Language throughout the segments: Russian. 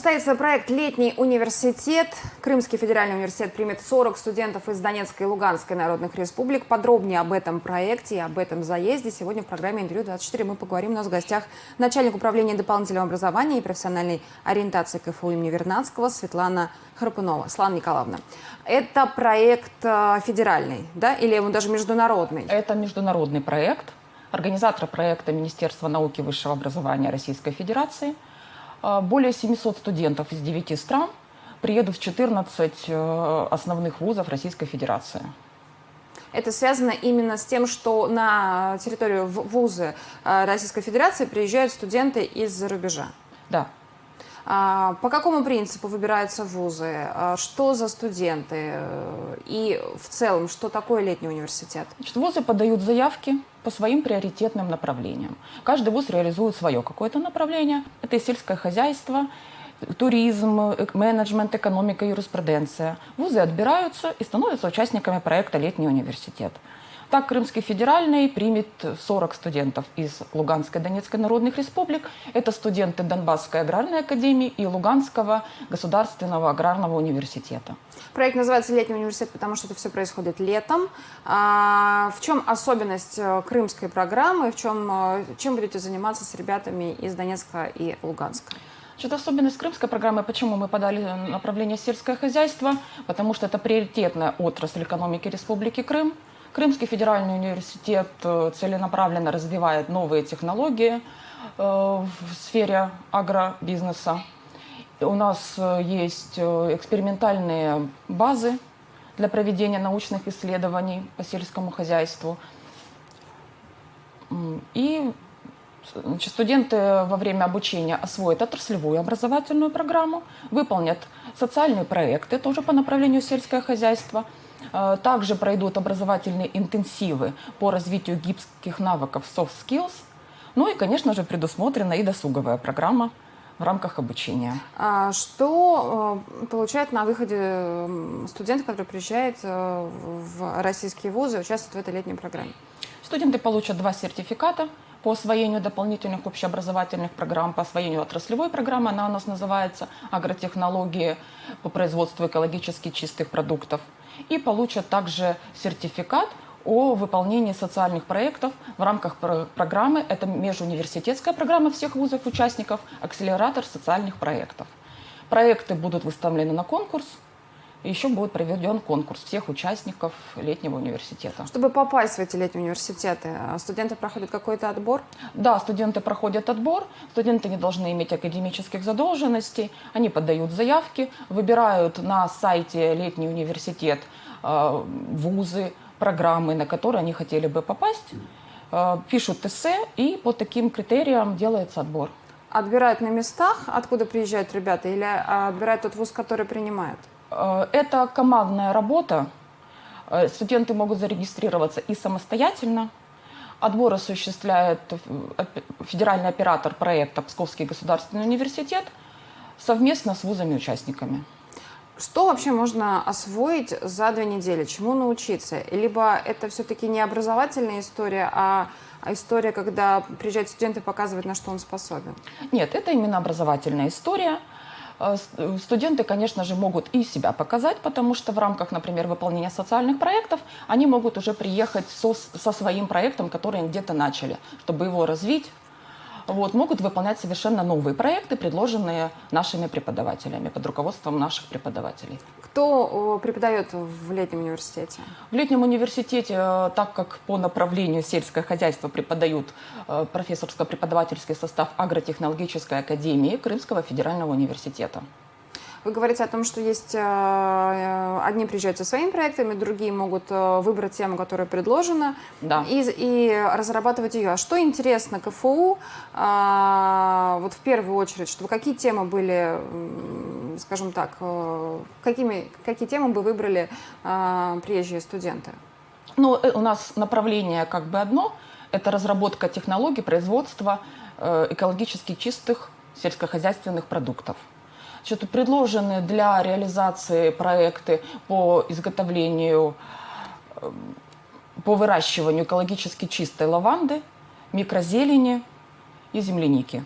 состоится проект «Летний университет». Крымский федеральный университет примет 40 студентов из Донецкой и Луганской народных республик. Подробнее об этом проекте и об этом заезде сегодня в программе «Интервью-24» мы поговорим. У нас в гостях начальник управления дополнительного образования и профессиональной ориентации КФУ имени Вернадского Светлана Храпунова. Светлана Николаевна, это проект федеральный, да, или он даже международный? Это международный проект. Организатор проекта Министерство науки и высшего образования Российской Федерации. Более 700 студентов из 9 стран приедут в 14 основных вузов Российской Федерации. Это связано именно с тем, что на территорию вузы Российской Федерации приезжают студенты из-за рубежа? Да. По какому принципу выбираются вузы? Что за студенты? И в целом, что такое летний университет? Значит, вузы подают заявки по своим приоритетным направлениям. Каждый вуз реализует свое какое-то направление. Это и сельское хозяйство, туризм, менеджмент, экономика, юриспруденция. Вузы отбираются и становятся участниками проекта «Летний университет». Так, Крымский федеральный примет 40 студентов из Луганской и Донецкой народных республик. Это студенты Донбасской аграрной академии и Луганского государственного аграрного университета. Проект называется «Летний университет», потому что это все происходит летом. В чем особенность крымской программы? Чем будете заниматься с ребятами из Донецка и Луганска? Значит, особенность крымской программы, почему мы подали направление сельское хозяйство, потому что это приоритетная отрасль экономики Республики Крым. Крымский федеральный университет целенаправленно развивает новые технологии в сфере агробизнеса. У нас есть экспериментальные базы для проведения научных исследований по сельскому хозяйству. И студенты во время обучения освоят отраслевую образовательную программу, выполнят социальные проекты тоже по направлению сельское хозяйство. Также пройдут образовательные интенсивы по развитию гибких навыков soft skills. Ну и, конечно же, предусмотрена и досуговая программа в рамках обучения. Что получают на выходе студенты, которые приезжают в российские вузы и участвуют в этой летней программе? Студенты получат 2 сертификата по освоению дополнительных общеобразовательных программ, по освоению отраслевой программы, она у нас называется «Агротехнологии по производству экологически чистых продуктов». И получат также сертификат о выполнении социальных проектов в рамках программы, это межуниверситетская программа всех вузов-участников, акселератор социальных проектов. Проекты будут выставлены на конкурс, и еще будет проведен конкурс всех участников летнего университета. Чтобы попасть в эти летние университеты, студенты проходят какой-то отбор? Да, студенты проходят отбор. Студенты не должны иметь академических задолженностей. Они подают заявки, выбирают на сайте «Летний университет» вузы, программы, на которые они хотели бы попасть, пишут эссе, и по таким критериям делается отбор. Отбирают на местах, откуда приезжают ребята, или отбирают тот вуз, который принимает? Это командная работа. Студенты могут зарегистрироваться и самостоятельно. Отбор осуществляет федеральный оператор проекта Псковский государственный университет совместно с вузами-участниками. Что вообще можно освоить за 2 недели? Чему научиться? Либо это все-таки не образовательная история, а история, когда приезжают студенты и показывают, на что он способен? Нет, это именно образовательная история. Студенты, конечно же, могут и себя показать, потому что в рамках, например, выполнения социальных проектов они могут уже приехать со своим проектом, который они где-то начали, чтобы его развить. Могут выполнять совершенно новые проекты, предложенные нашими преподавателями, под руководством наших преподавателей. Кто преподает в летнем университете? В летнем университете, так как по направлению сельское хозяйство преподают профессорско-преподавательский состав Агротехнологической академии Крымского федерального университета. Вы говорите о том, что есть одни приезжают со своими проектами, другие могут выбрать тему, которая предложена, да, и разрабатывать ее. А что интересно КФУ, в первую очередь, чтобы какие темы были, скажем так, какие темы бы выбрали приезжие студенты? У нас направление одно, это разработка технологий производства экологически чистых сельскохозяйственных продуктов. Предложены для реализации проекты по изготовлению, по выращиванию экологически чистой лаванды, микрозелени и земляники.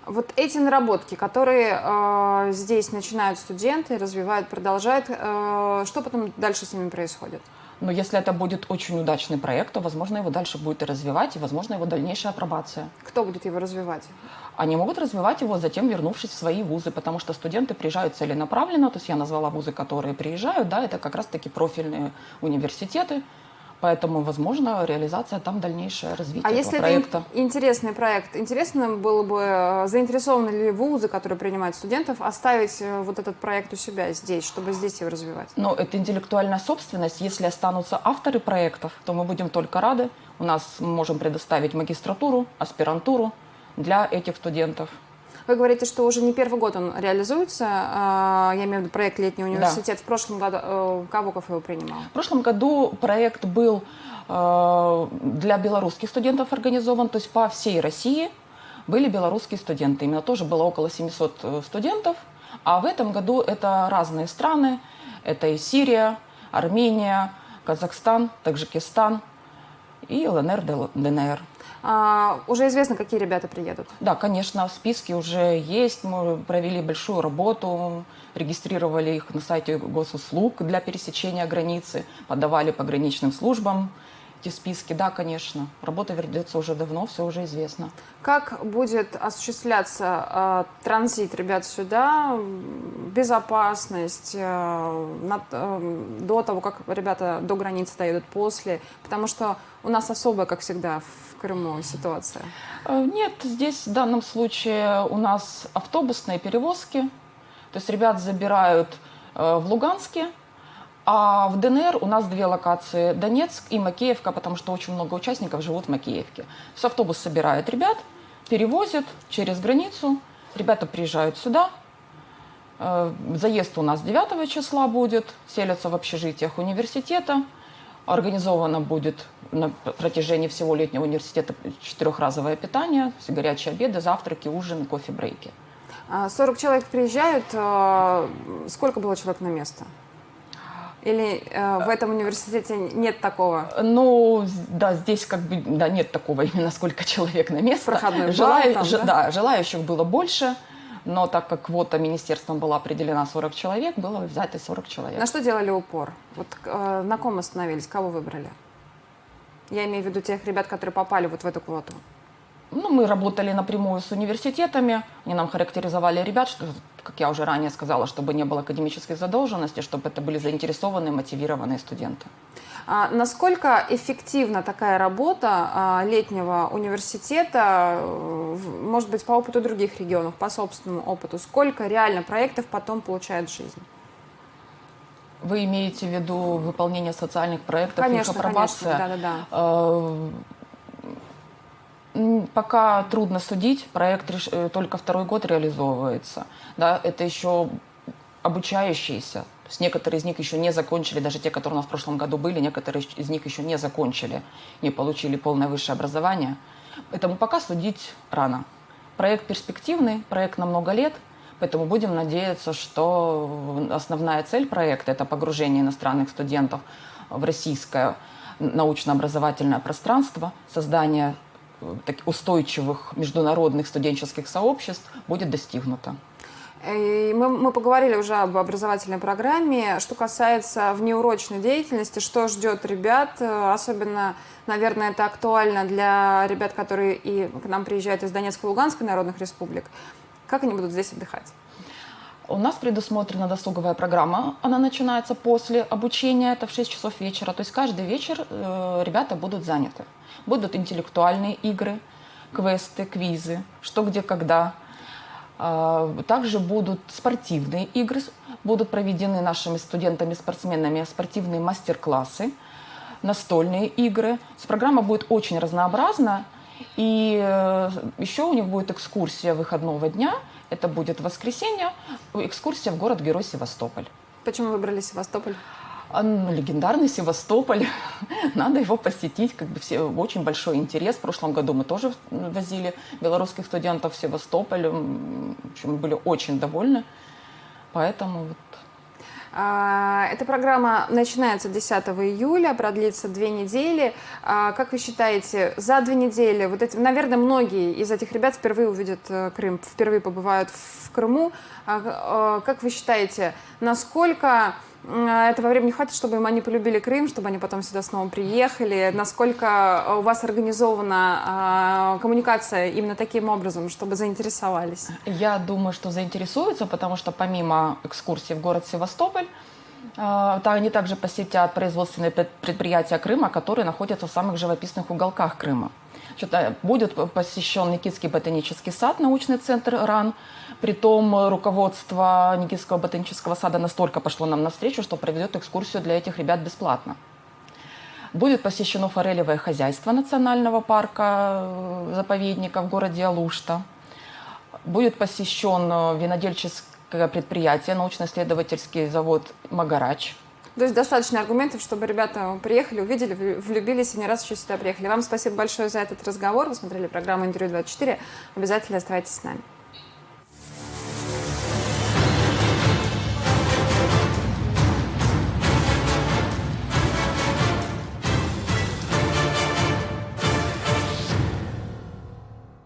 Вот эти наработки, которые здесь начинают студенты, развивают, продолжают, что потом дальше с ними происходит? Но если это будет очень удачный проект, то, возможно, его дальше будет и развивать, и, возможно, его дальнейшая апробация. Кто будет его развивать? Они могут развивать его, затем вернувшись в свои вузы, потому что студенты приезжают целенаправленно, то есть я назвала вузы, которые приезжают, да, это как раз-таки профильные университеты, поэтому, возможно, реализация там, дальнейшее развитие этого проекта. Это интересный проект, интересно было бы, заинтересованы ли вузы, которые принимают студентов, оставить вот этот проект у себя здесь, чтобы здесь его развивать? Но это интеллектуальная собственность. Если останутся авторы проектов, то мы будем только рады. У нас мы можем предоставить магистратуру, аспирантуру для этих студентов. Вы говорите, что уже не первый год он реализуется, я имею в виду проект «Летний университет». Да. В прошлом году Кабоков его принимал? В прошлом году проект был для белорусских студентов организован, то есть по всей России были белорусские студенты. Именно тоже было около 700 студентов, а в этом году это разные страны, это и Сирия, Армения, Казахстан, Таджикистан и ЛНР, ДНР. Уже известно, какие ребята приедут? Да, конечно, списки уже есть. Мы провели большую работу, регистрировали их на сайте госуслуг для пересечения границы, подавали пограничным службам эти списки. Да, конечно, работа ведется уже давно, все уже известно. Как будет осуществляться транзит ребят сюда, безопасность, до того, как ребята до границы доедут, после? Потому что у нас особая, как всегда, в Крыму ситуация. Нет, здесь в данном случае у нас автобусные перевозки. То есть ребят забирают в Луганске, а в ДНР у нас две локации – Донецк и Макеевка, потому что очень много участников живут в Макеевке. То есть автобус собирает ребят, перевозит через границу, ребята приезжают сюда. Заезд у нас 9 числа будет, селятся в общежитиях университета. Организовано будет на протяжении всего летнего университета 4-разовое питание, горячие обеды, завтраки, ужины, кофе-брейки. 40 человек приезжают. Сколько было человек на место? Или в этом университете нет такого? Ну, да, здесь как бы да, нет такого именно сколько человек на место. Проходной бар, да, желающих было больше, но так как квота министерством была определена 40 человек, было взято 40 человек. На что делали упор? Вот на ком остановились, кого выбрали? Я имею в виду тех ребят, которые попали вот в эту квоту. Ну, мы работали напрямую с университетами, они нам характеризовали ребят, что, как я уже ранее сказала, чтобы не было академической задолженности, чтобы это были заинтересованные, мотивированные студенты. Насколько эффективна такая работа летнего университета, может быть, по опыту других регионов, по собственному опыту? Сколько реально проектов потом получает жизнь? Вы имеете в виду выполнение социальных проектов, конечно, их апробация? Конечно, да. Пока трудно судить, проект только 2-й год реализовывается. Да, это еще обучающиеся. То есть некоторые из них еще не закончили, даже те, которые у нас в прошлом году были, некоторые из них еще не закончили, не получили полное высшее образование. Поэтому пока судить рано. Проект перспективный, проект на много лет, поэтому будем надеяться, что основная цель проекта – это погружение иностранных студентов в российское научно-образовательное пространство, создание устойчивых международных студенческих сообществ будет достигнуто. И мы поговорили уже об образовательной программе. Что касается внеурочной деятельности, что ждет ребят, особенно, наверное, это актуально для ребят, которые и к нам приезжают из Донецкой и Луганской народных республик. Как они будут здесь отдыхать? У нас предусмотрена досуговая программа. Она начинается после обучения, это в 6 часов вечера. То есть каждый вечер ребята будут заняты. Будут интеллектуальные игры, квесты, квизы, что, где, когда. Также будут спортивные игры, будут проведены нашими студентами-спортсменами спортивные мастер-классы, настольные игры. Программа будет очень разнообразна. И еще у них будет экскурсия выходного дня. Это будет воскресенье, экскурсия в город-герой Севастополь. Почему выбрали Севастополь? Легендарный Севастополь. Надо его посетить. Как бы очень большой интерес. В прошлом году мы тоже возили белорусских студентов в Севастополь. В общем, мы были очень довольны. Поэтому вот. Эта программа начинается 10 июля, продлится 2 недели. Как вы считаете, за 2 недели, вот эти, наверное, многие из этих ребят впервые увидят Крым, впервые побывают в Крыму. Как вы считаете, насколько этого времени хватит, чтобы они полюбили Крым, чтобы они потом сюда снова приехали? Насколько у вас организована коммуникация именно таким образом, чтобы заинтересовались? Я думаю, что заинтересуются, потому что помимо экскурсий в город Севастополь, они также посетят производственные предприятия Крыма, которые находятся в самых живописных уголках Крыма. Будет посещен Никитский ботанический сад, научный центр РАН. Притом руководство Никитского ботанического сада настолько пошло нам навстречу, что проведет экскурсию для этих ребят бесплатно. Будет посещено форелевое хозяйство национального парка, заповедника в городе Алушта. Будет посещен винодельческое предприятие, научно-исследовательский завод «Магарач». То есть достаточно аргументов, чтобы ребята приехали, увидели, влюбились и не раз еще сюда приехали. Вам спасибо большое за этот разговор. Вы смотрели программу «Интервью 24». Обязательно оставайтесь с нами.